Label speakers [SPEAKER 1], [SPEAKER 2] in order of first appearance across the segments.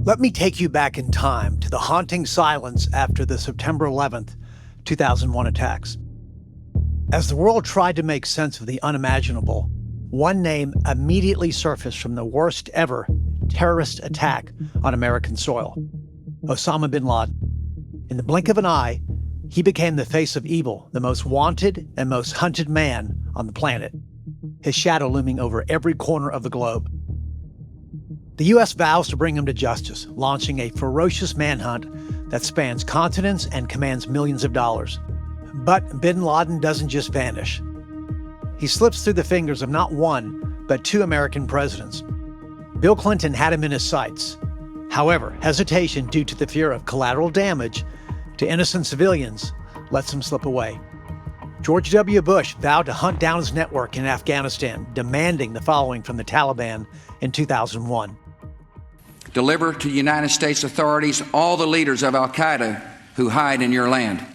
[SPEAKER 1] Let me take you back in time to the haunting silence after the September 11th, 2001 attacks. As the world tried to make sense of the unimaginable, one name immediately surfaced from the worst ever terrorist attack on American soil: Osama bin Laden. In the blink of an eye, he became the face of evil, the most wanted and most hunted man on the planet, his shadow looming over every corner of the globe. The U.S. vows to bring him to justice, launching a ferocious manhunt that spans continents and commands millions of dollars. But bin Laden doesn't just vanish. He slips through the fingers of not one, but two American presidents. Bill Clinton had him in his sights. However, hesitation due to the fear of collateral damage to innocent civilians lets him slip away. George W. Bush vowed to hunt down his network in Afghanistan, demanding the following from the Taliban in 2001.
[SPEAKER 2] Deliver to United States authorities all the leaders of al-Qaeda who hide in your land.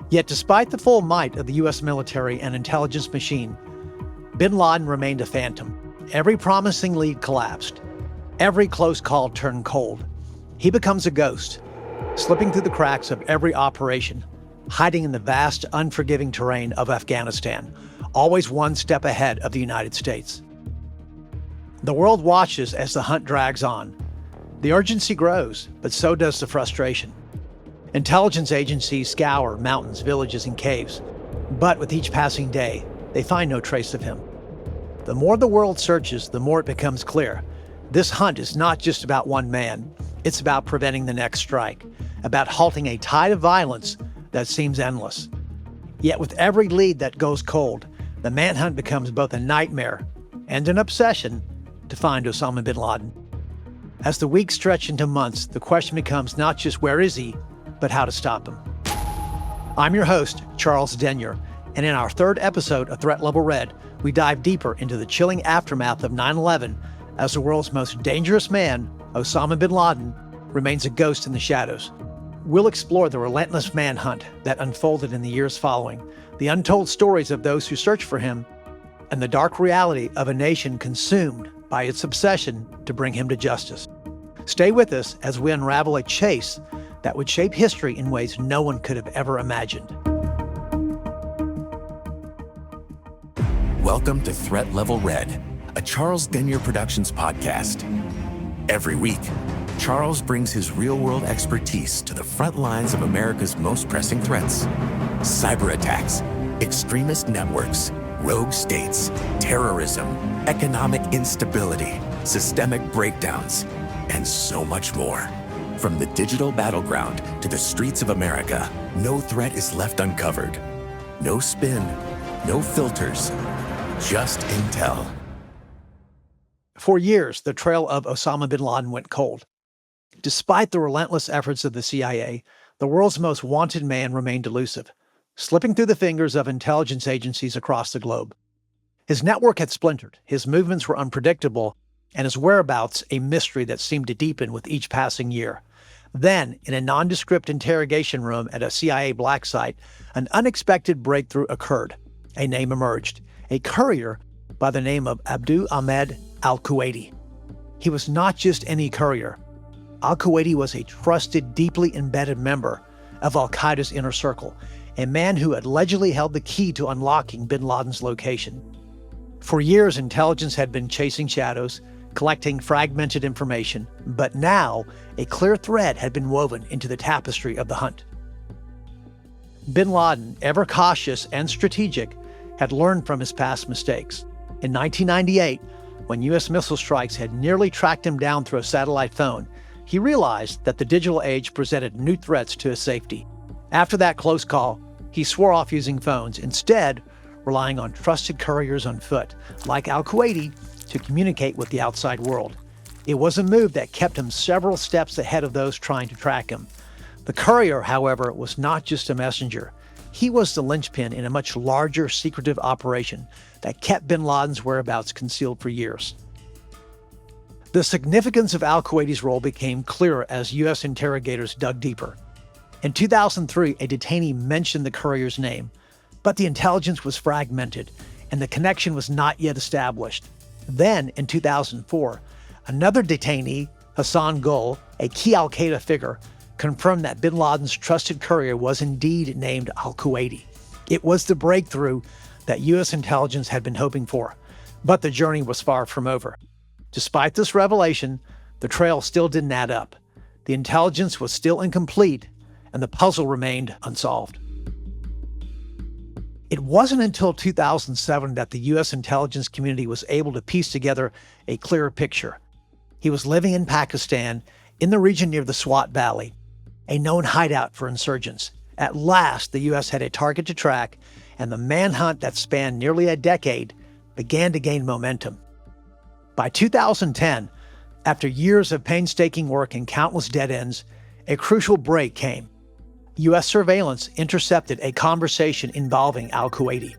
[SPEAKER 1] Yet despite the full might of the U.S. military and intelligence machine, bin Laden remained a phantom. Every promising lead collapsed. Every close call turned cold. He becomes a ghost, slipping through the cracks of every operation, hiding in the vast, unforgiving terrain of Afghanistan, always one step ahead of the United States. The world watches as the hunt drags on. The urgency grows, but so does the frustration. Intelligence agencies scour mountains, villages, and caves, but with each passing day, they find no trace of him. The more the world searches, the more it becomes clear. This hunt is not just about one man. It's about preventing the next strike, about halting a tide of violence that seems endless. Yet with every lead that goes cold, the manhunt becomes both a nightmare and an obsession to find Osama bin Laden. As the weeks stretch into months, the question becomes not just where is he, but how to stop him. I'm your host, Charles Denyer, and in our third episode of Threat Level Red, we dive deeper into the chilling aftermath of 9/11 as the world's most dangerous man, Osama bin Laden, remains a ghost in the shadows. We'll explore the relentless manhunt that unfolded in the years following, the untold stories of those who searched for him, and the dark reality of a nation consumed by its obsession to bring him to justice. Stay with us as we unravel a chase that would shape history in ways no one could have ever imagined.
[SPEAKER 3] Welcome to Threat Level Red, a Charles Denyer Productions podcast. Every week, Charles brings his real-world expertise to the front lines of America's most pressing threats: cyber attacks, extremist networks, rogue states, terrorism, economic instability, systemic breakdowns, and so much more. From the digital battleground to the streets of America, no threat is left uncovered. No spin, no filters, just intel.
[SPEAKER 1] For years, the trail of Osama bin Laden went cold. Despite the relentless efforts of the CIA, the world's most wanted man remained elusive, slipping through the fingers of intelligence agencies across the globe. His network had splintered, his movements were unpredictable, and his whereabouts a mystery that seemed to deepen with each passing year. Then, in a nondescript interrogation room at a CIA black site, an unexpected breakthrough occurred. A name emerged, a courier by the name of Abu Ahmed al-Kuwaiti. He was not just any courier. Al-Kuwaiti was a trusted, deeply embedded member of al-Qaeda's inner circle, a man who allegedly held the key to unlocking bin Laden's location. For years, intelligence had been chasing shadows, collecting fragmented information, but now a clear thread had been woven into the tapestry of the hunt. Bin Laden, ever cautious and strategic, had learned from his past mistakes. In 1998, when U.S. missile strikes had nearly tracked him down through a satellite phone, he realized that the digital age presented new threats to his safety. After that close call, he swore off using phones, instead relying on trusted couriers on foot, like al-Kuwaiti, to communicate with the outside world. It was a move that kept him several steps ahead of those trying to track him. The courier, however, was not just a messenger. He was the linchpin in a much larger secretive operation that kept bin Laden's whereabouts concealed for years. The significance of al-Kuwaiti's role became clearer as U.S. interrogators dug deeper. In 2003, a detainee mentioned the courier's name, but the intelligence was fragmented and the connection was not yet established. Then, in 2004, another detainee Hassan Gul, a key al-Qaeda figure, confirmed that bin Laden's trusted courier was indeed named al-Kuwaiti. It was the breakthrough that U.S. intelligence had been hoping for, but the journey was far from over. Despite this revelation, the trail still didn't add up. The intelligence was still incomplete, and the puzzle remained unsolved. It wasn't until 2007 that the U.S. intelligence community was able to piece together a clearer picture. He was living in Pakistan, in the region near the Swat Valley, a known hideout for insurgents. At last, the U.S. had a target to track, and the manhunt that spanned nearly a decade began to gain momentum. By 2010, after years of painstaking work and countless dead ends, a crucial break came. U.S. surveillance intercepted a conversation involving al-Kuwaiti.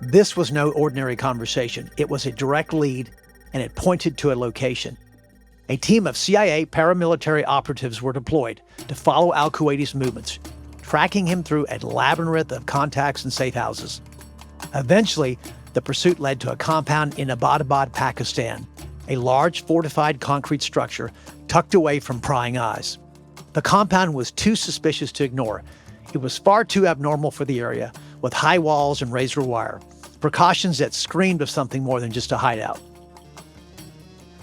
[SPEAKER 1] This was no ordinary conversation. It was a direct lead, and it pointed to a location. A team of CIA paramilitary operatives were deployed to follow al-Kuwaiti's movements, tracking him through a labyrinth of contacts and safe houses. Eventually, the pursuit led to a compound in Abbottabad, Pakistan, a large fortified concrete structure tucked away from prying eyes. The compound was too suspicious to ignore. It was far too abnormal for the area, with high walls and razor wire, precautions that screamed of something more than just a hideout.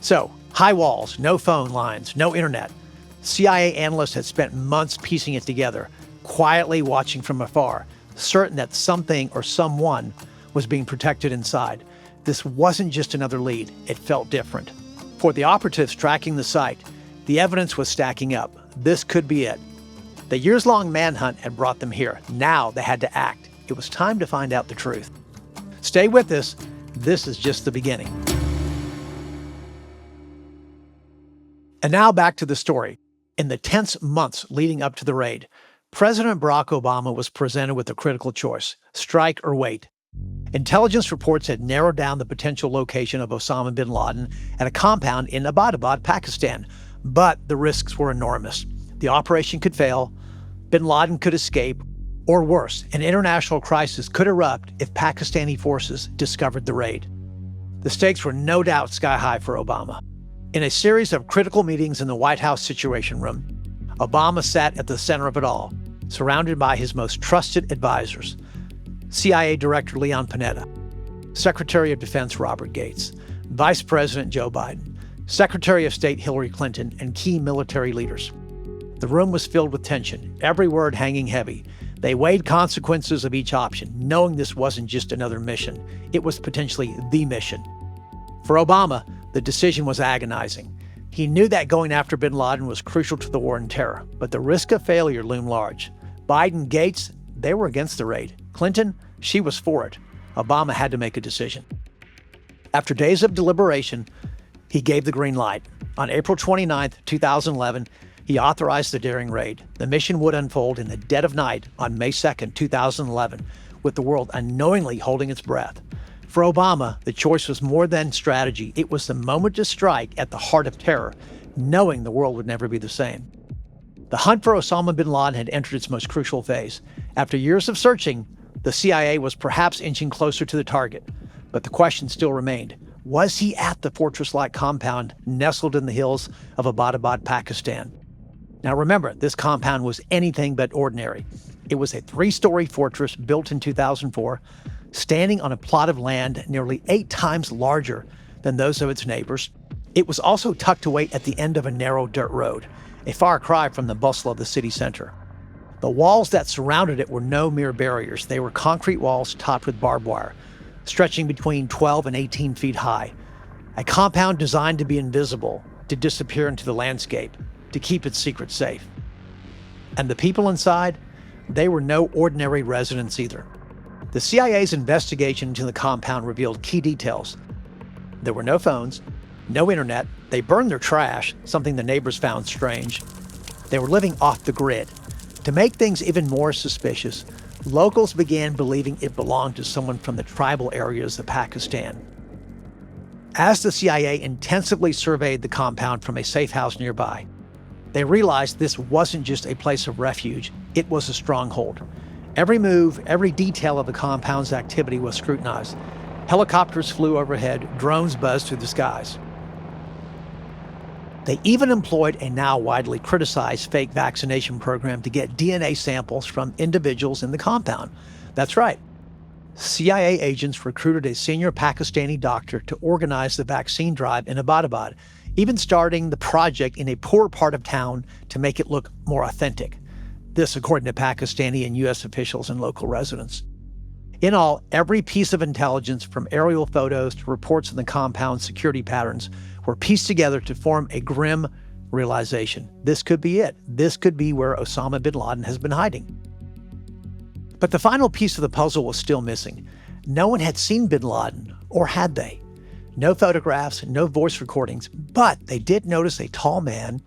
[SPEAKER 1] So, high walls, no phone lines, no internet. CIA analysts had spent months piecing it together, quietly watching from afar, certain that something or someone was being protected inside. This wasn't just another lead, it felt different. For the operatives tracking the site, the evidence was stacking up. This could be it. The years-long manhunt had brought them here. Now they had to act. It was time to find out the truth. Stay with us. This is just the beginning. And now back to the story. In the tense months leading up to the raid, President Barack Obama was presented with a critical choice: strike or wait. Intelligence reports had narrowed down the potential location of Osama bin Laden at a compound in Abbottabad, Pakistan. But the risks were enormous. The operation could fail, bin Laden could escape, or worse, an international crisis could erupt if Pakistani forces discovered the raid. The stakes were no doubt sky high for Obama. In a series of critical meetings in the White House Situation Room, Obama sat at the center of it all, surrounded by his most trusted advisors: CIA Director Leon Panetta, Secretary of Defense Robert Gates, Vice President Joe Biden, Secretary of State Hillary Clinton, and key military leaders. The room was filled with tension, every word hanging heavy. They weighed consequences of each option, knowing this wasn't just another mission. It was potentially the mission. For Obama, the decision was agonizing. He knew that going after bin Laden was crucial to the war on terror, but the risk of failure loomed large. Biden, Gates, they were against the raid. Clinton, she was for it. Obama had to make a decision. After days of deliberation, he gave the green light. On April 29, 2011, he authorized the daring raid. The mission would unfold in the dead of night on May 2, 2011, with the world unknowingly holding its breath. For Obama, the choice was more than strategy. It was the moment to strike at the heart of terror, knowing the world would never be the same. The hunt for Osama bin Laden had entered its most crucial phase. After years of searching, the CIA was perhaps inching closer to the target. But the question still remained: was he at the fortress-like compound nestled in the hills of Abbottabad, Pakistan? Now remember, this compound was anything but ordinary. It was a 3-story fortress built in 2004, standing on a plot of land nearly 8 times larger than those of its neighbors. It was also tucked away at the end of a narrow dirt road, a far cry from the bustle of the city center. The walls that surrounded it were no mere barriers. They were concrete walls topped with barbed wire, stretching between 12 and 18 feet high. A compound designed to be invisible, to disappear into the landscape, to keep its secrets safe. And the people inside, they were no ordinary residents either. The CIA's investigation into the compound revealed key details. There were no phones, no internet. They burned their trash, something the neighbors found strange. They were living off the grid. To make things even more suspicious, locals began believing it belonged to someone from the tribal areas of Pakistan. As the CIA intensively surveyed the compound from a safe house nearby, they realized this wasn't just a place of refuge, it was a stronghold. Every move, every detail of the compound's activity was scrutinized. Helicopters flew overhead, drones buzzed through the skies. They even employed a now widely criticized fake vaccination program to get DNA samples from individuals in the compound. That's right. CIA agents recruited a senior Pakistani doctor to organize the vaccine drive in Abbottabad, even starting the project in a poor part of town to make it look more authentic. This, according to Pakistani and U.S. officials and local residents. In all, every piece of intelligence, from aerial photos to reports of the compound's security patterns, were pieced together to form a grim realization. This could be it. This could be where Osama bin Laden has been hiding. But the final piece of the puzzle was still missing. No one had seen bin Laden, or had they? No photographs, no voice recordings, but they did notice a tall man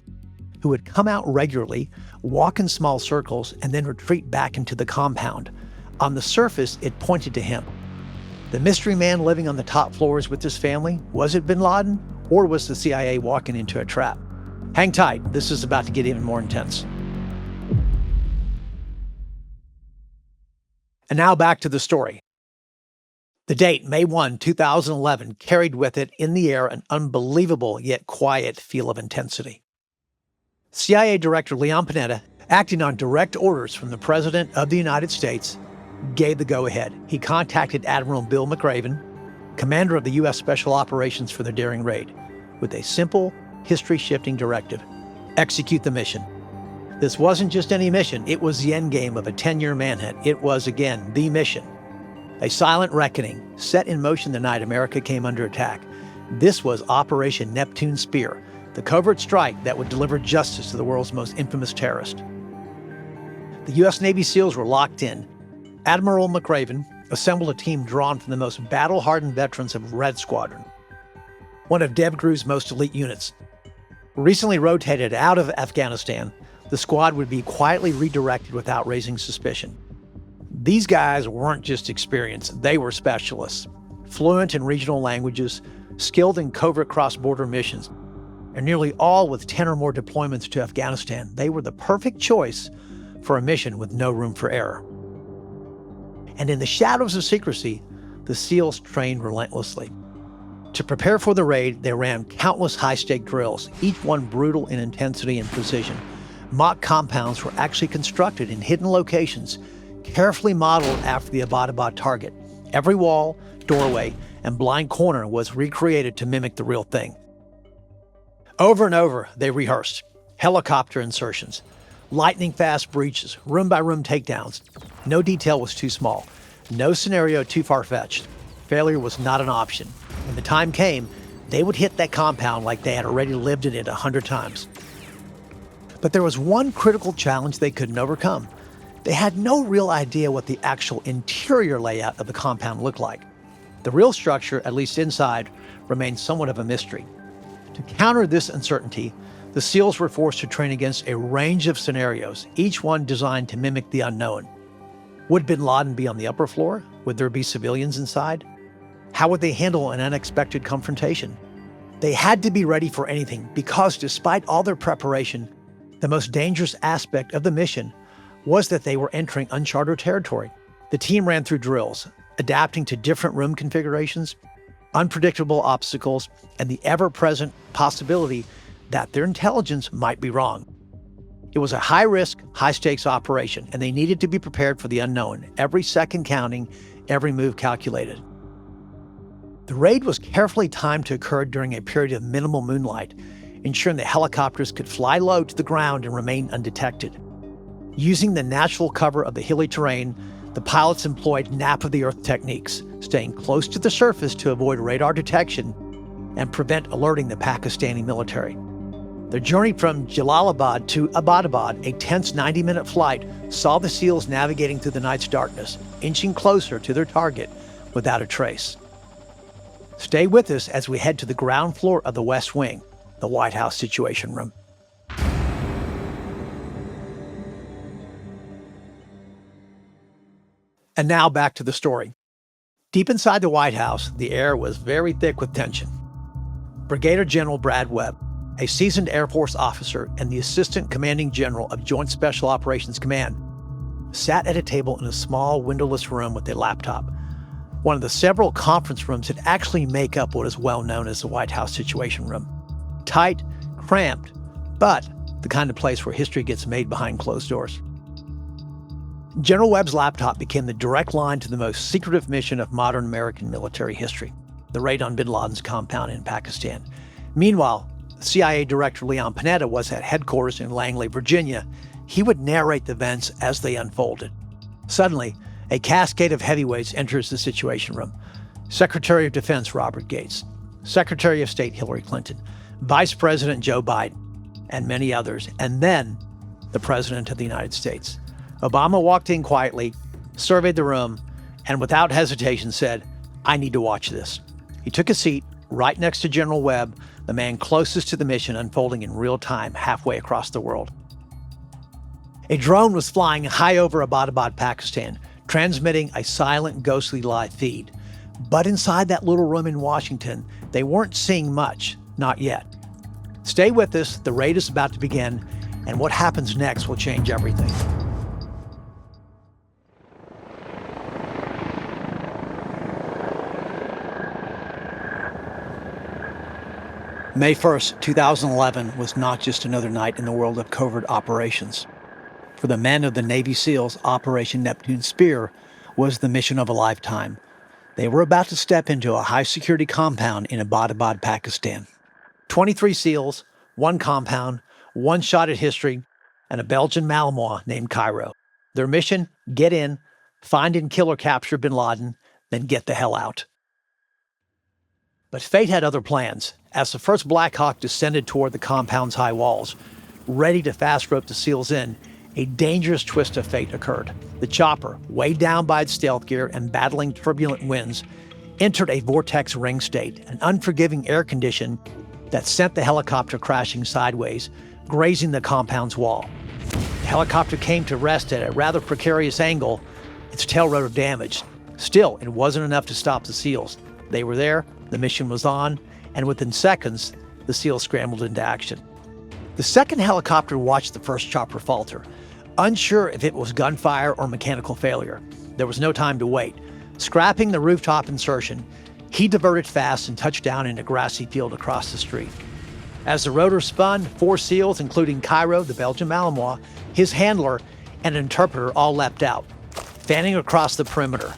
[SPEAKER 1] who would come out regularly, walk in small circles, and then retreat back into the compound. On the surface, it pointed to him. The mystery man living on the top floors with his family, was it bin Laden, or was the CIA walking into a trap? Hang tight, this is about to get even more intense. And now back to the story. The date, May 1, 2011, carried with it in the air an unbelievable yet quiet feel of intensity. CIA Director Leon Panetta, acting on direct orders from the President of the United States, gave the go-ahead. He contacted Admiral Bill McRaven, commander of the U.S. Special Operations for the daring raid, with a simple, history-shifting directive: execute the mission. This wasn't just any mission, it was the endgame of a 10-year manhunt. It was, again, the mission. A silent reckoning set in motion the night America came under attack. This was Operation Neptune Spear, the covert strike that would deliver justice to the world's most infamous terrorist. The U.S. Navy SEALs were locked in. Admiral McRaven assembled a team drawn from the most battle-hardened veterans of Red Squadron, one of DevGru's most elite units. Recently rotated out of Afghanistan, the squad would be quietly redirected without raising suspicion. These guys weren't just experienced, they were specialists, fluent in regional languages, skilled in covert cross-border missions, and nearly all with 10 or more deployments to Afghanistan. They were the perfect choice for a mission with no room for error. And in the shadows of secrecy, the SEALs trained relentlessly. To prepare for the raid, they ran countless high-stake drills, each one brutal in intensity and precision. Mock compounds were actually constructed in hidden locations, carefully modeled after the Abbottabad target. Every wall, doorway, and blind corner was recreated to mimic the real thing. Over and over, they rehearsed. Helicopter insertions, lightning-fast breaches, room-by-room takedowns. No detail was too small. No scenario too far-fetched. Failure was not an option. When the time came, they would hit that compound like they had already lived in it 100 times. But there was one critical challenge they couldn't overcome. They had no real idea what the actual interior layout of the compound looked like. The real structure, at least inside, remained somewhat of a mystery. To counter this uncertainty, the SEALs were forced to train against a range of scenarios, each one designed to mimic the unknown. Would bin Laden be on the upper floor? Would there be civilians inside? How would they handle an unexpected confrontation? They had to be ready for anything because, despite all their preparation, the most dangerous aspect of the mission was that they were entering uncharted territory. The team ran through drills, adapting to different room configurations, unpredictable obstacles, and the ever-present possibility that their intelligence might be wrong. It was a high-risk, high-stakes operation, and they needed to be prepared for the unknown, every second counting, every move calculated. The raid was carefully timed to occur during a period of minimal moonlight, ensuring that helicopters could fly low to the ground and remain undetected. Using the natural cover of the hilly terrain, the pilots employed nap-of-the-earth techniques, staying close to the surface to avoid radar detection and prevent alerting the Pakistani military. The journey from Jalalabad to Abbottabad, a tense 90-minute flight, saw the SEALs navigating through the night's darkness, inching closer to their target without a trace. Stay with us as we head to the ground floor of the West Wing, the White House Situation Room. And now back to the story. Deep inside the White House, the air was very thick with tension. Brigadier General Brad Webb, a seasoned Air Force officer and the Assistant Commanding General of Joint Special Operations Command, sat at a table in a small windowless room with a laptop, one of the several conference rooms that actually make up what is well known as the White House Situation Room. Tight, cramped, but the kind of place where history gets made behind closed doors. General Webb's laptop became the direct line to the most secretive mission of modern American military history, the raid on bin Laden's compound in Pakistan. Meanwhile, CIA Director Leon Panetta was at headquarters in Langley, Virginia. He would narrate the events as they unfolded. Suddenly, a cascade of heavyweights enters the Situation Room. Secretary of Defense Robert Gates, Secretary of State Hillary Clinton, Vice President Joe Biden, and many others, and then the President of the United States. Obama walked in quietly, surveyed the room, and without hesitation said, "I need to watch this." He took a seat right next to General Webb, the man closest to the mission unfolding in real time halfway across the world. A drone was flying high over Abbottabad, Pakistan, transmitting a silent, ghostly live feed. But inside that little room in Washington, they weren't seeing much, not yet. Stay with us, the raid is about to begin, and what happens next will change everything. May 1st, 2011 was not just another night in the world of covert operations. For the men of the Navy SEALs, Operation Neptune Spear was the mission of a lifetime. They were about to step into a high-security compound in Abbottabad, Pakistan. 23 SEALs, one compound, one shot at history, and a Belgian Malinois named Cairo. Their mission, get in, find and kill or capture bin Laden, then get the hell out. But fate had other plans. As the first Black Hawk descended toward the compound's high walls, ready to fast rope the SEALs in, a dangerous twist of fate occurred. The chopper, weighed down by its stealth gear and battling turbulent winds, entered a vortex ring state, an unforgiving air condition that sent the helicopter crashing sideways, grazing the compound's wall. The helicopter came to rest at a rather precarious angle, its tail rotor damaged. Still, it wasn't enough to stop the SEALs. They were there, the mission was on, and within seconds, the SEALs scrambled into action. The second helicopter watched the first chopper falter, unsure if it was gunfire or mechanical failure. There was no time to wait. Scrapping the rooftop insertion, he diverted fast and touched down in a grassy field across the street. As the rotor spun, 4 SEALs, including Cairo, the Belgian Malinois, his handler, and an interpreter all leapt out, fanning across the perimeter.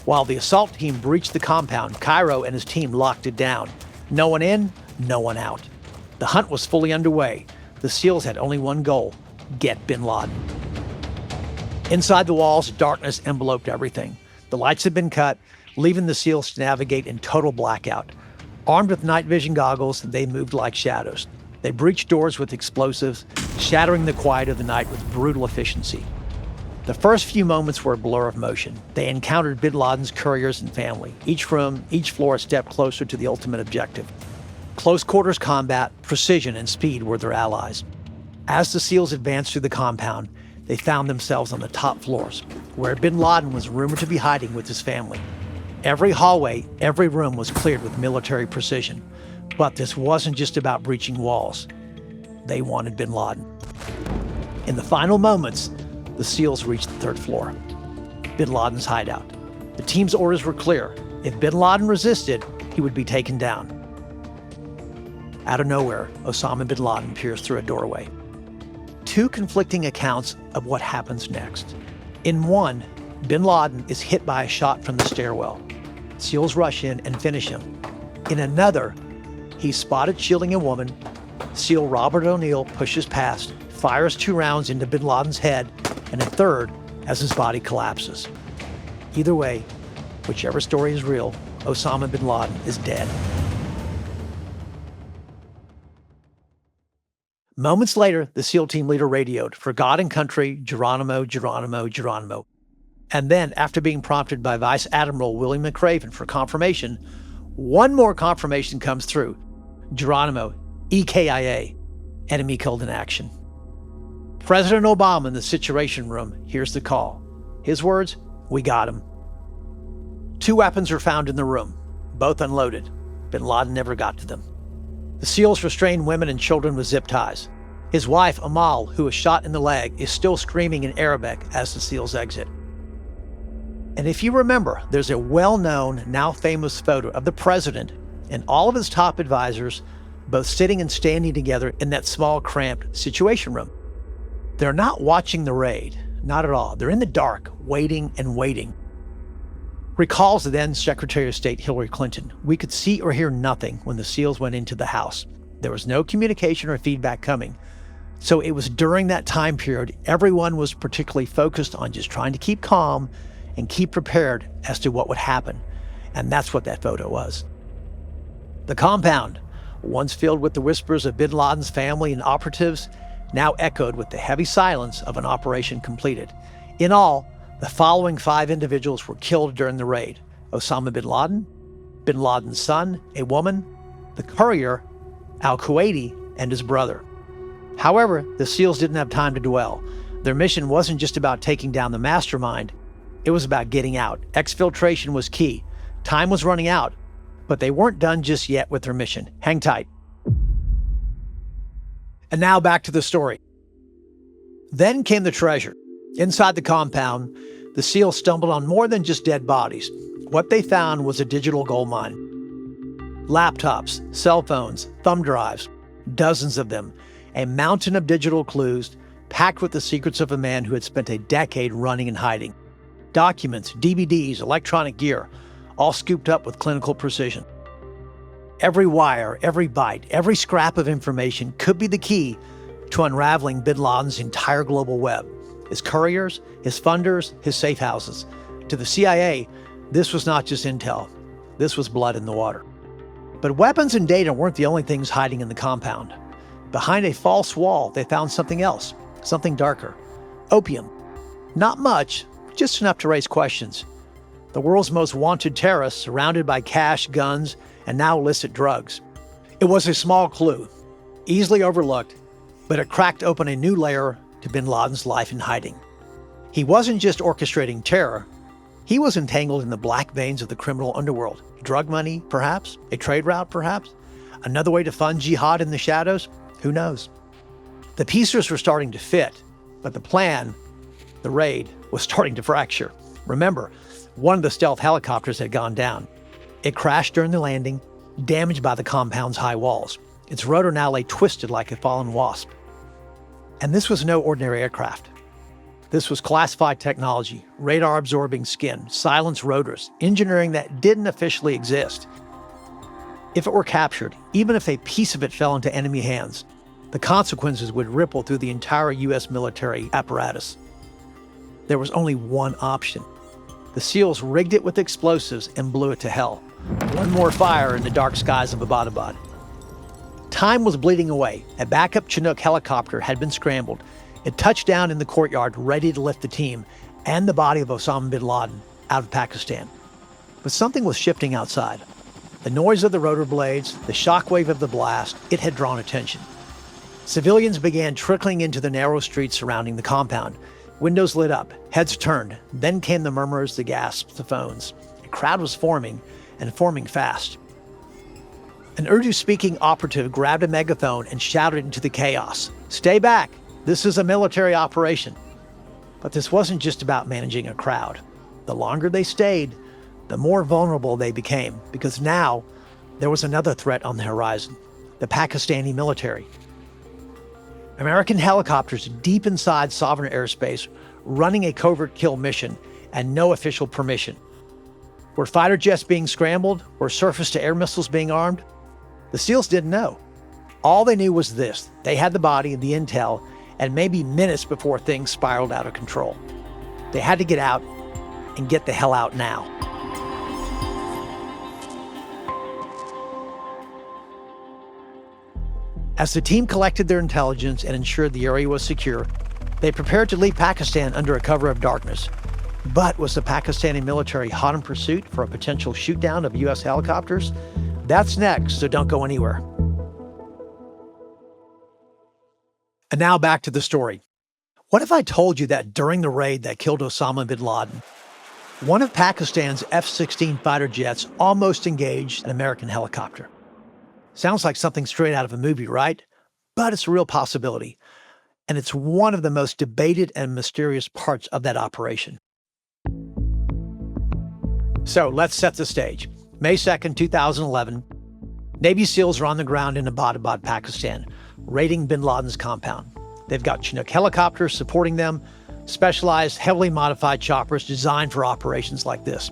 [SPEAKER 1] While the assault team breached the compound, Cairo and his team locked it down. No one in, no one out. The hunt was fully underway. The SEALs had only one goal: get bin Laden. Inside the walls, darkness enveloped everything. The lights had been cut, leaving the SEALs to navigate in total blackout. Armed with night vision goggles, they moved like shadows. They breached doors with explosives, shattering the quiet of the night with brutal efficiency. The first few moments were a blur of motion. They encountered bin Laden's couriers and family. Each room, each floor a step closer to the ultimate objective. Close quarters combat, precision, and speed were their allies. As the SEALs advanced through the compound, they found themselves on the top floors, where bin Laden was rumored to be hiding with his family. Every hallway, every room was cleared with military precision. But this wasn't just about breaching walls. They wanted bin Laden. In the final moments, the SEALs reached the 3rd floor, bin Laden's hideout. The team's orders were clear. If bin Laden resisted, he would be taken down. Out of nowhere, Osama bin Laden peers through a doorway. 2 conflicting accounts of what happens next. In one, bin Laden is hit by a shot from the stairwell. SEALs rush in and finish him. In another, he's spotted shielding a woman. SEAL Robert O'Neill pushes past, fires 2 rounds into bin Laden's head, and a third as his body collapses. Either way, whichever story is real, Osama bin Laden is dead. Moments later, the SEAL team leader radioed, "For God and country, Geronimo, Geronimo, Geronimo." And then, after being prompted by Vice Admiral William McRaven for confirmation, one more confirmation comes through. Geronimo, EKIA, enemy killed in action. President Obama in the Situation Room hears the call. His words, "We got him." 2 weapons were found in the room, both unloaded. Bin Laden never got to them. The SEALs restrained women and children with zip ties. His wife, Amal, who was shot in the leg, is still screaming in Arabic as the SEALs exit. And if you remember, there's a well-known, now famous photo of the president and all of his top advisors both sitting and standing together in that small, cramped Situation Room. They're not watching the raid, not at all. They're in the dark, waiting and waiting. Recalls the then Secretary of State Hillary Clinton, "We could see or hear nothing when the SEALs went into the house. There was no communication or feedback coming." So it was during that time period, everyone was particularly focused on just trying to keep calm and keep prepared as to what would happen. And that's what that photo was. The compound, once filled with the whispers of bin Laden's family and operatives, now echoed with the heavy silence of an operation completed. In all, the following 5 individuals were killed during the raid: Osama bin Laden's son, a woman, the courier, al-Kuwaiti, and his brother. However, the SEALs didn't have time to dwell. Their mission wasn't just about taking down the mastermind, it was about getting out. Exfiltration was key. Time was running out, but they weren't done just yet with their mission. Hang tight. And now back to the story. Then came the treasure. Inside the compound, the SEALs stumbled on more than just dead bodies. What they found was a digital gold mine. Laptops, cell phones, thumb drives, dozens of them. A mountain of digital clues packed with the secrets of a man who had spent a decade running and hiding. Documents, DVDs, electronic gear, all scooped up with clinical precision. Every wire, every byte, every scrap of information could be the key to unraveling bin Laden's entire global web. His couriers, his funders, his safe houses. To the CIA, this was not just intel. This was blood in the water. But weapons and data weren't the only things hiding in the compound. Behind a false wall, they found something else, something darker. Opium. Not much, just enough to raise questions. The world's most wanted terrorist, surrounded by cash, guns, and now illicit drugs. It was a small clue, easily overlooked, but it cracked open a new layer to bin Laden's life in hiding. He wasn't just orchestrating terror, he was entangled in the black veins of the criminal underworld. Drug money, perhaps? A trade route, perhaps? Another way to fund jihad in the shadows? Who knows? The pieces were starting to fit, but the plan, the raid, was starting to fracture. Remember, one of the stealth helicopters had gone down. It crashed during the landing, damaged by the compound's high walls. Its rotor now lay twisted like a fallen wasp. And this was no ordinary aircraft. This was classified technology, radar-absorbing skin, silenced rotors, engineering that didn't officially exist. If it were captured, even if a piece of it fell into enemy hands, the consequences would ripple through the entire U.S. military apparatus. There was only one option. The SEALs rigged it with explosives and blew it to hell. One more fire in the dark skies of Abbottabad. Time was bleeding away. A backup Chinook helicopter had been scrambled. It touched down in the courtyard, ready to lift the team and the body of Osama bin Laden out of Pakistan. But something was shifting outside. The noise of the rotor blades, the shockwave of the blast, it had drawn attention. Civilians began trickling into the narrow streets surrounding the compound. Windows lit up, heads turned. Then came the murmurs, the gasps, the phones. A crowd was forming, and forming fast. An Urdu-speaking operative grabbed a megaphone and shouted into the chaos, "Stay back! This is a military operation." But this wasn't just about managing a crowd. The longer they stayed, the more vulnerable they became, because now there was another threat on the horizon: the Pakistani military. American helicopters deep inside sovereign airspace, running a covert kill mission and no official permission. Were fighter jets being scrambled? Were surface-to-air missiles being armed? The SEALs didn't know. All they knew was this: they had the body, the intel, and maybe minutes before things spiraled out of control. They had to get out, and get the hell out now. As the team collected their intelligence and ensured the area was secure, they prepared to leave Pakistan under a cover of darkness. But was the Pakistani military hot in pursuit for a potential shoot-down of U.S. helicopters? That's next, so don't go anywhere. And now back to the story. What if I told you that during the raid that killed Osama bin Laden, one of Pakistan's F-16 fighter jets almost engaged an American helicopter? Sounds like something straight out of a movie, right? But it's a real possibility. And it's one of the most debated and mysterious parts of that operation. So let's set the stage. May 2nd, 2011. Navy SEALs are on the ground in Abbottabad, Pakistan, raiding bin Laden's compound. They've got Chinook helicopters supporting them, specialized, heavily modified choppers designed for operations like this.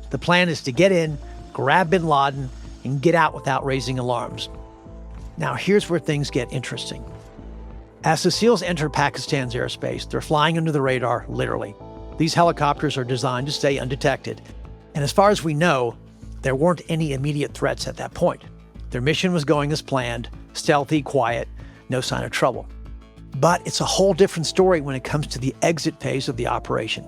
[SPEAKER 1] The plan is to get in, grab bin Laden, and get out without raising alarms. Now, here's where things get interesting. As the SEALs enter Pakistan's airspace, they're flying under the radar, literally. These helicopters are designed to stay undetected. And as far as we know, there weren't any immediate threats at that point. Their mission was going as planned, stealthy, quiet, no sign of trouble. But it's a whole different story when it comes to the exit phase of the operation.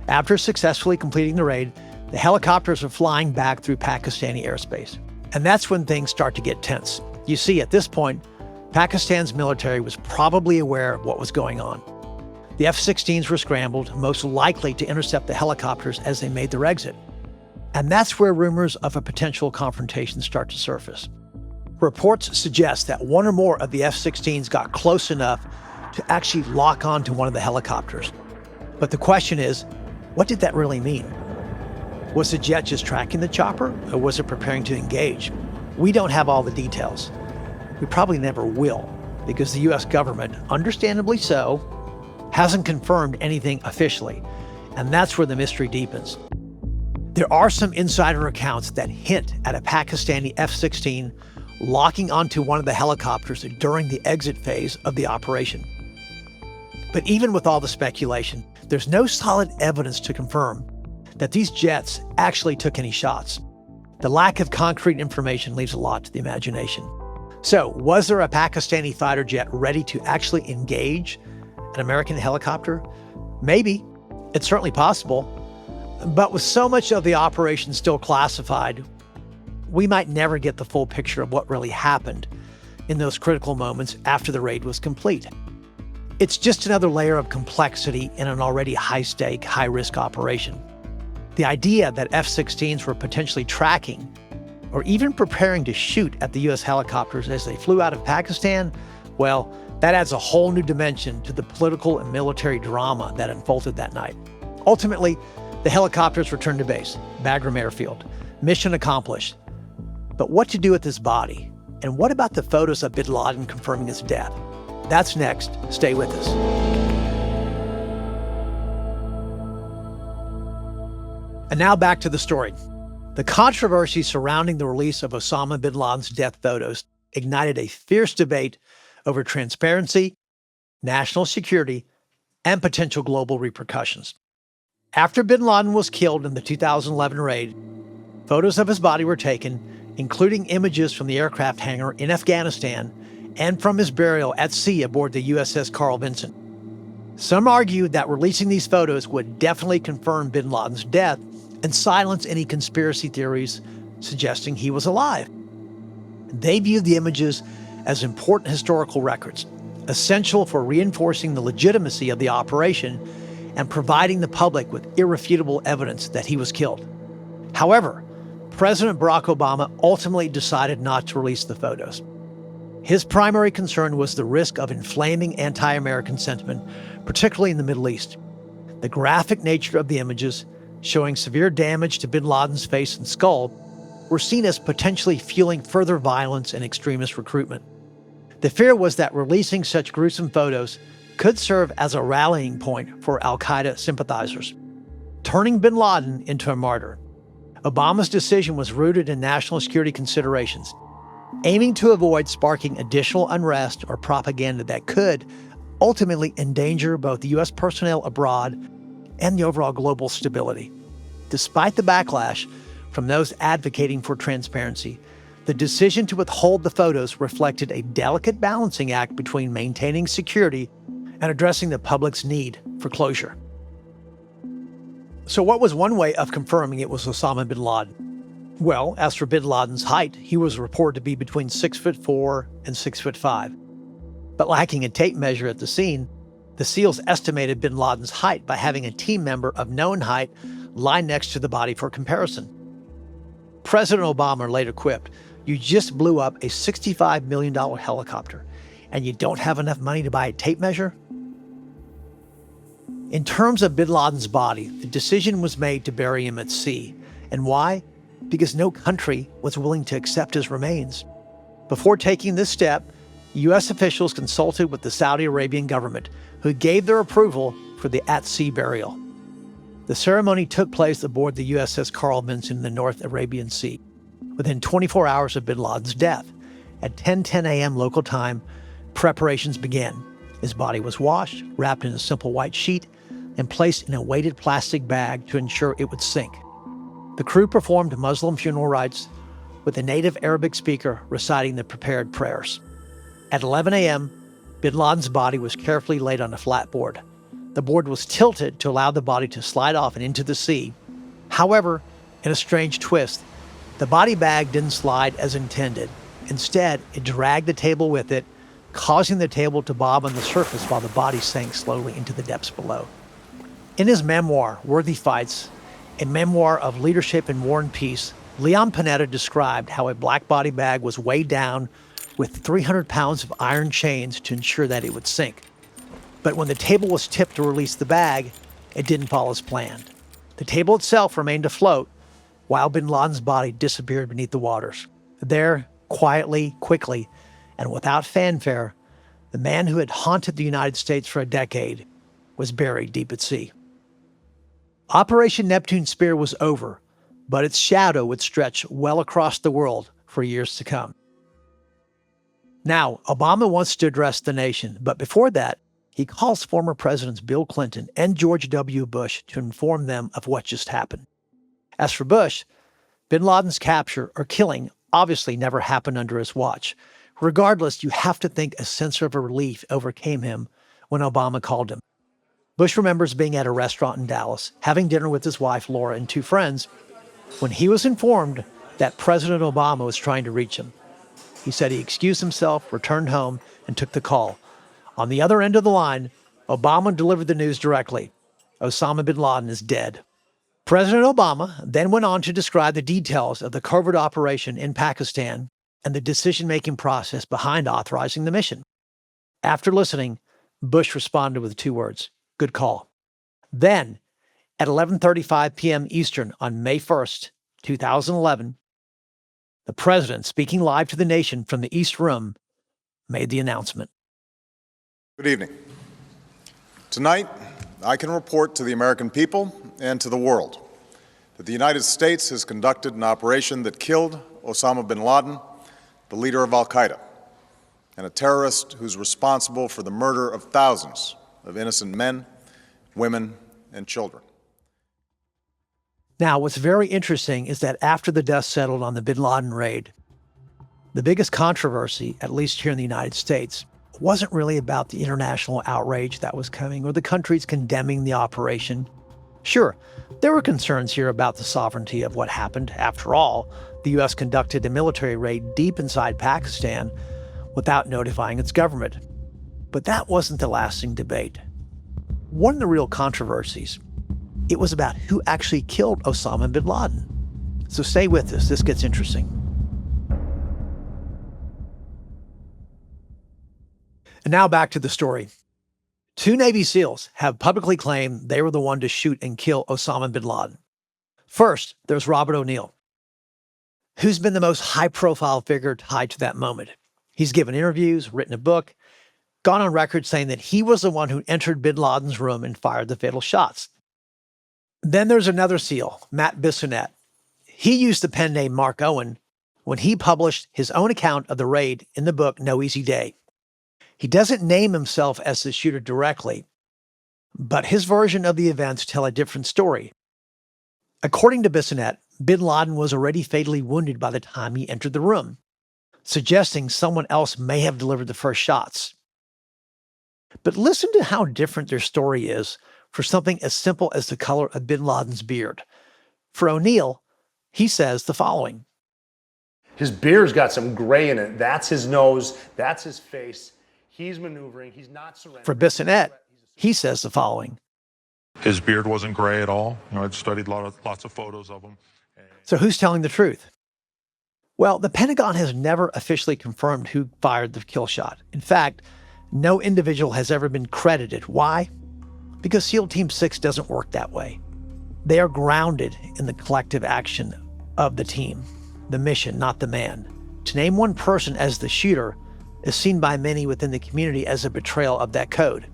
[SPEAKER 1] After successfully completing the raid, the helicopters are flying back through Pakistani airspace. And that's when things start to get tense. You see, at this point, Pakistan's military was probably aware of what was going on. The F-16s were scrambled, most likely to intercept the helicopters as they made their exit. And that's where rumors of a potential confrontation start to surface. Reports suggest that one or more of the F-16s got close enough to actually lock onto one of the helicopters. But the question is, what did that really mean? Was the jet just tracking the chopper, or was it preparing to engage? We don't have all the details. We probably never will, because the US government, understandably so, hasn't confirmed anything officially, and that's where the mystery deepens. There are some insider accounts that hint at a Pakistani F-16 locking onto one of the helicopters during the exit phase of the operation. But even with all the speculation, there's no solid evidence to confirm that these jets actually took any shots. The lack of concrete information leaves a lot to the imagination. So, was there a Pakistani fighter jet ready to actually engage an American helicopter? Maybe. It's certainly possible. But with so much of the operation still classified, we might never get the full picture of what really happened in those critical moments after the raid was complete. It's just another layer of complexity in an already high-stake, high-risk operation. The idea that F-16s were potentially tracking or even preparing to shoot at the U.S. helicopters as they flew out of Pakistan, well, that adds a whole new dimension to the political and military drama that unfolded that night. Ultimately, the helicopters returned to base, Bagram Airfield. Mission accomplished. But what to do with his body? And what about the photos of bin Laden confirming his death? That's next. Stay with us. And now back to the story. The controversy surrounding the release of Osama bin Laden's death photos ignited a fierce debate over transparency, national security, and potential global repercussions. After bin Laden was killed in the 2011 raid, photos of his body were taken, including images from the aircraft hangar in Afghanistan and from his burial at sea aboard the USS Carl Vinson. Some argued that releasing these photos would definitely confirm bin Laden's death and silence any conspiracy theories suggesting he was alive. They viewed the images as important historical records, essential for reinforcing the legitimacy of the operation and providing the public with irrefutable evidence that he was killed. However, President Barack Obama ultimately decided not to release the photos. His primary concern was the risk of inflaming anti-American sentiment, particularly in the Middle East. The graphic nature of the images, showing severe damage to bin Laden's face and skull, were seen as potentially fueling further violence and extremist recruitment. The fear was that releasing such gruesome photos could serve as a rallying point for al-Qaeda sympathizers, turning bin Laden into a martyr. Obama's decision was rooted in national security considerations, aiming to avoid sparking additional unrest or propaganda that could ultimately endanger both the U.S. personnel abroad and the overall global stability. Despite the backlash from those advocating for transparency, the decision to withhold the photos reflected a delicate balancing act between maintaining security and addressing the public's need for closure. So what was one way of confirming it was Osama bin Laden? Well, as for bin Laden's height, he was reported to be between 6'4" and 6'5". But lacking a tape measure at the scene, the SEALs estimated bin Laden's height by having a team member of known height lie next to the body for comparison. President Obama later quipped, "You just blew up a $65 million helicopter, and you don't have enough money to buy a tape measure?" In terms of bin Laden's body, the decision was made to bury him at sea. And why? because no country was willing to accept his remains. Before taking this step, U.S. officials consulted with the Saudi Arabian government, who gave their approval for the at-sea burial. The ceremony took place aboard the USS Carl Vinson in the North Arabian Sea, within 24 hours of bin Laden's death. At 10:10 a.m. local time, preparations began. His body was washed, wrapped in a simple white sheet, and placed in a weighted plastic bag to ensure it would sink. The crew performed Muslim funeral rites, with a native Arabic speaker reciting the prepared prayers. At 11 a.m., bin Laden's body was carefully laid on a flat board. The board was tilted to allow the body to slide off and into the sea. However, in a strange twist, the body bag didn't slide as intended. Instead, it dragged the table with it, causing the table to bob on the surface while the body sank slowly into the depths below. In his memoir, Worthy Fights, a memoir of leadership in war and peace, Leon Panetta described how a black body bag was weighed down with 300 pounds of iron chains to ensure that it would sink. But when the table was tipped to release the bag, it didn't fall as planned. The table itself remained afloat, while bin Laden's body disappeared beneath the waters. There, quietly, quickly, and without fanfare, the man who had haunted the United States for a decade was buried deep at sea. Operation Neptune Spear was over, but its shadow would stretch well across the world for years to come. Now, Obama wants to address the nation, but before that, he calls former Presidents Bill Clinton and George W. Bush to inform them of what just happened. As for Bush, bin Laden's capture or killing obviously never happened under his watch. Regardless, you have to think a sense of relief overcame him when Obama called him. Bush remembers being at a restaurant in Dallas, having dinner with his wife, Laura, and two friends, when he was informed that President Obama was trying to reach him. He said he excused himself, returned home, and took the call. On the other end of the line, Obama delivered the news directly. Osama bin Laden is dead. President Obama then went on to describe the details of the covert operation in Pakistan and the decision-making process behind authorizing the mission. After listening, Bush responded with 2 words, "Good call." Then, at 11:35 p.m. Eastern on May 1st, 2011, the president, speaking live to the nation from the East Room, made the announcement.
[SPEAKER 4] Good evening. Tonight, I can report to the American people and to the world that the United States has conducted an operation that killed Osama bin Laden, the leader of al-Qaeda, and a terrorist who's responsible for the murder of thousands of innocent men, women, and children.
[SPEAKER 1] Now, what's very interesting is that after the dust settled on the bin Laden raid, the biggest controversy, at least here in the United States, wasn't really about the international outrage that was coming or the countries condemning the operation. Sure, there were concerns here about the sovereignty of what happened. After all, the U.S. conducted a military raid deep inside Pakistan without notifying its government. But that wasn't the lasting debate. One of the real controversies, it was about who actually killed Osama bin Laden. So stay with us, this gets interesting. And now back to the story. 2 Navy SEALs have publicly claimed they were the one to shoot and kill Osama bin Laden. First, there's Robert O'Neill, who's been the most high-profile figure tied to that moment. He's given interviews, written a book, gone on record saying that he was the one who entered bin Laden's room and fired the fatal shots. Then there's another SEAL, Matt Bissonnette. He used the pen name Mark Owen when he published his own account of the raid in the book No Easy Day. He doesn't name himself as the shooter directly, but his version of the events tell a different story. According to Bissonnette, bin Laden was already fatally wounded by the time he entered the room, suggesting someone else may have delivered the first shots. But listen to how different their story is for something as simple as the color of bin Laden's beard. For O'Neill, he says the following.
[SPEAKER 5] His beard's got some gray in it. That's his nose. That's his face. He's maneuvering. He's not surrendering.
[SPEAKER 1] For Bissonnette, he says the following.
[SPEAKER 6] His beard wasn't gray at all. I'd studied lots of photos of him.
[SPEAKER 1] So who's telling the truth? Well, the Pentagon has never officially confirmed who fired the kill shot. In fact, no individual has ever been credited. Why? Because SEAL Team 6 doesn't work that way. They are grounded in the collective action of the team, the mission, not the man. To name one person as the shooter is seen by many within the community as a betrayal of that code.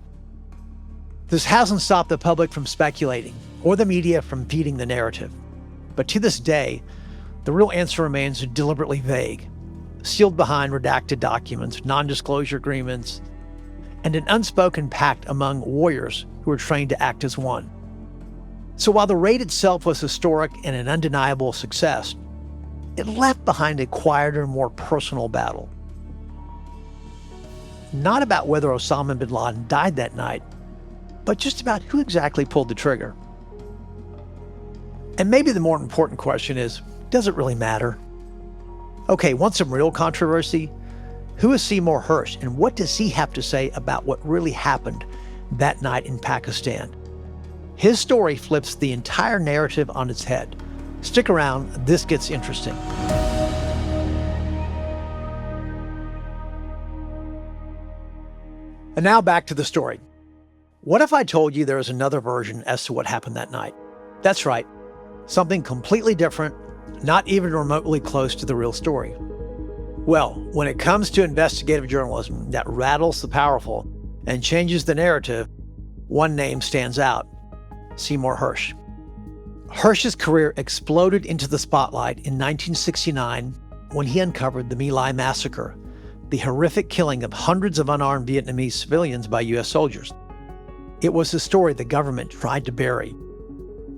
[SPEAKER 1] This hasn't stopped the public from speculating or the media from feeding the narrative. But to this day, the real answer remains deliberately vague, sealed behind redacted documents, non-disclosure agreements, and an unspoken pact among warriors who were trained to act as one. So while the raid itself was historic and an undeniable success, it left behind a quieter, more personal battle. Not about whether Osama bin Laden died that night, but just about who exactly pulled the trigger. And maybe the more important question is, does it really matter? Okay, want some real controversy? Who is Seymour Hersh, and what does he have to say about what really happened that night in Pakistan? His story flips the entire narrative on its head. Stick around, this gets interesting. And now back to the story. What if I told you there is another version as to what happened that night? That's right, something completely different, not even remotely close to the real story. Well, when it comes to investigative journalism that rattles the powerful and changes the narrative, one name stands out: Seymour Hersh. Hersh's career exploded into the spotlight in 1969 when he uncovered the My Lai massacre, the horrific killing of hundreds of unarmed Vietnamese civilians by U.S. soldiers. It was a story the government tried to bury,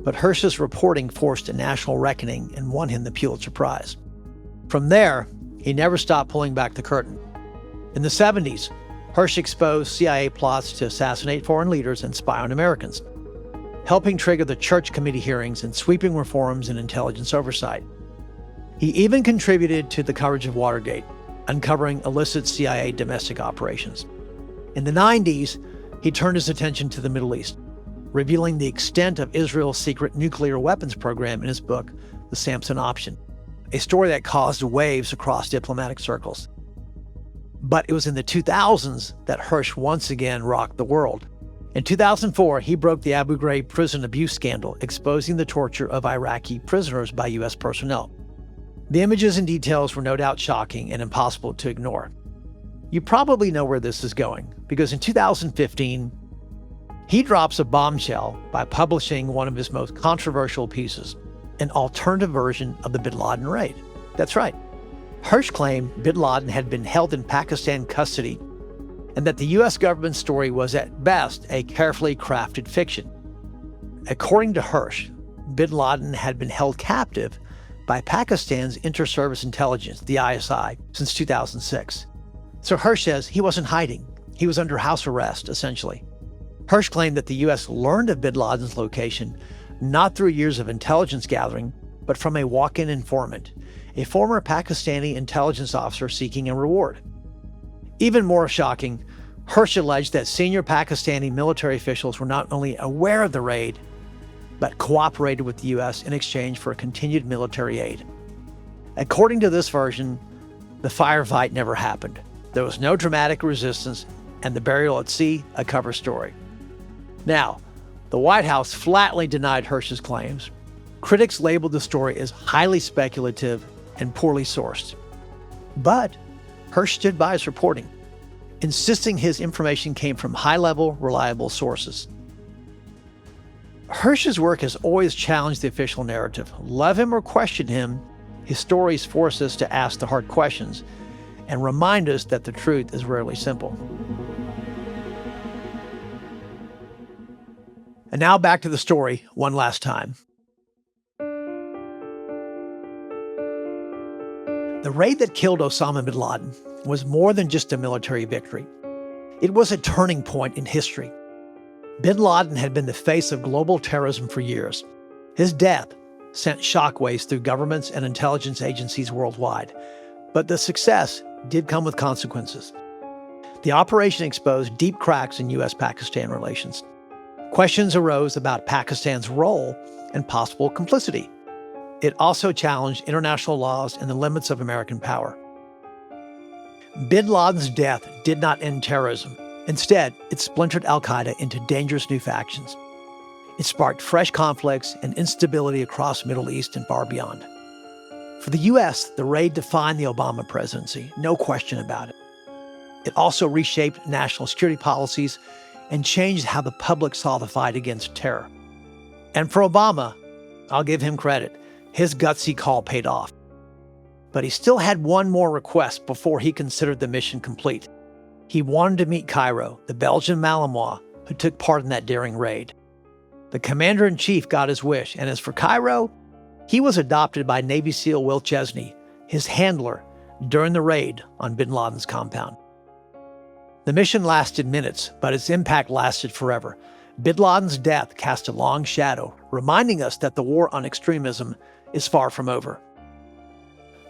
[SPEAKER 1] but Hersh's reporting forced a national reckoning and won him the Pulitzer Prize. From there, he never stopped pulling back the curtain. In the 70s, Hersh exposed CIA plots to assassinate foreign leaders and spy on Americans, helping trigger the Church Committee hearings and sweeping reforms in intelligence oversight. He even contributed to the coverage of Watergate, uncovering illicit CIA domestic operations. In the 90s, he turned his attention to the Middle East, revealing the extent of Israel's secret nuclear weapons program in his book, The Samson Option, a story that caused waves across diplomatic circles. But it was in the 2000s that Hersh once again rocked the world. In 2004, he broke the Abu Ghraib prison abuse scandal, exposing the torture of Iraqi prisoners by U.S. personnel. The images and details were no doubt shocking and impossible to ignore. You probably know where this is going, because in 2015, he drops a bombshell by publishing one of his most controversial pieces, an alternative version of the bin Laden raid. That's right. Hersh claimed bin Laden had been held in Pakistan custody and that the U.S. government's story was at best a carefully crafted fiction. According to Hersh, bin Laden had been held captive by Pakistan's Inter-Service Intelligence, the ISI, since 2006. So Hersh says he wasn't hiding. He was under house arrest, essentially. Hersh claimed that the U.S. learned of bin Laden's location not through years of intelligence gathering, but from a walk-in informant, a former Pakistani intelligence officer seeking a reward. Even more shocking, Hersh alleged that senior Pakistani military officials were not only aware of the raid, but cooperated with the U.S. in exchange for continued military aid. According to this version, the firefight never happened. There was no dramatic resistance, and the burial at sea, a cover story. Now, the White House flatly denied Hersh's claims. Critics labeled the story as highly speculative and poorly sourced. But Hersh stood by his reporting, insisting his information came from high-level, reliable sources. Hersh's work has always challenged the official narrative. Love him or question him, his stories force us to ask the hard questions and remind us that the truth is rarely simple. And now back to the story one last time. The raid that killed Osama bin Laden was more than just a military victory. It was a turning point in history. Bin Laden had been the face of global terrorism for years. His death sent shockwaves through governments and intelligence agencies worldwide. But the success did come with consequences. The operation exposed deep cracks in U.S.-Pakistan relations. Questions arose about Pakistan's role and possible complicity. It also challenged international laws and the limits of American power. Bin Laden's death did not end terrorism. Instead, it splintered al-Qaeda into dangerous new factions. It sparked fresh conflicts and instability across the Middle East and far beyond. For the U.S., the raid defined the Obama presidency, no question about it. It also reshaped national security policies and changed how the public saw the fight against terror. And for Obama, I'll give him credit, his gutsy call paid off. But he still had one more request before he considered the mission complete. He wanted to meet Cairo, the Belgian Malinois who took part in that daring raid. The commander-in-chief got his wish, and as for Cairo, he was adopted by Navy SEAL Will Chesney, his handler, during the raid on bin Laden's compound. The mission lasted minutes, but its impact lasted forever. Bin Laden's death cast a long shadow, reminding us that the war on extremism is far from over.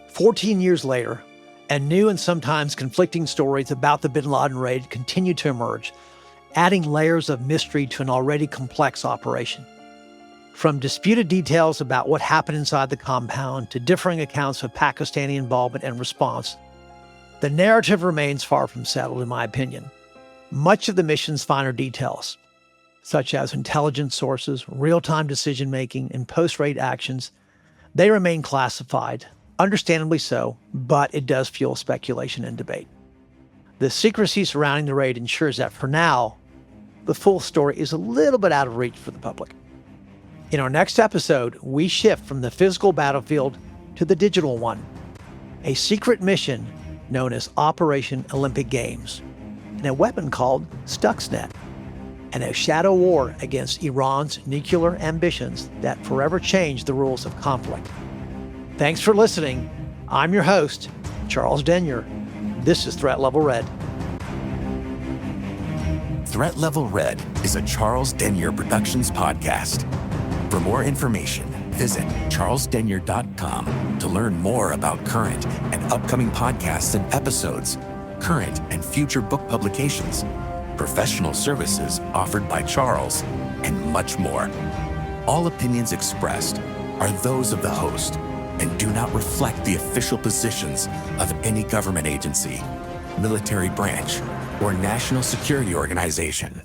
[SPEAKER 1] 14 years later, and new and sometimes conflicting stories about the bin Laden raid continue to emerge, adding layers of mystery to an already complex operation. From disputed details about what happened inside the compound to differing accounts of Pakistani involvement and response, the narrative remains far from settled, in my opinion. Much of the mission's finer details, such as intelligence sources, real-time decision-making, and post-raid actions, they remain classified, understandably so, but it does fuel speculation and debate. The secrecy surrounding the raid ensures that, for now, the full story is a little bit out of reach for the public. In our next episode, we shift from the physical battlefield to the digital one, a secret mission known as Operation Olympic Games, and a weapon called Stuxnet, and a shadow war against Iran's nuclear ambitions that forever changed the rules of conflict. Thanks for listening. I'm your host, Charles Denyer. This is Threat Level Red.
[SPEAKER 3] Threat Level Red is a Charles Denyer Productions podcast. For more information, visit charlesdenyer.com to learn more about current and upcoming podcasts and episodes, current and future book publications, professional services offered by Charles, and much more. All opinions expressed are those of the host and do not reflect the official positions of any government agency, military branch, or national security organization.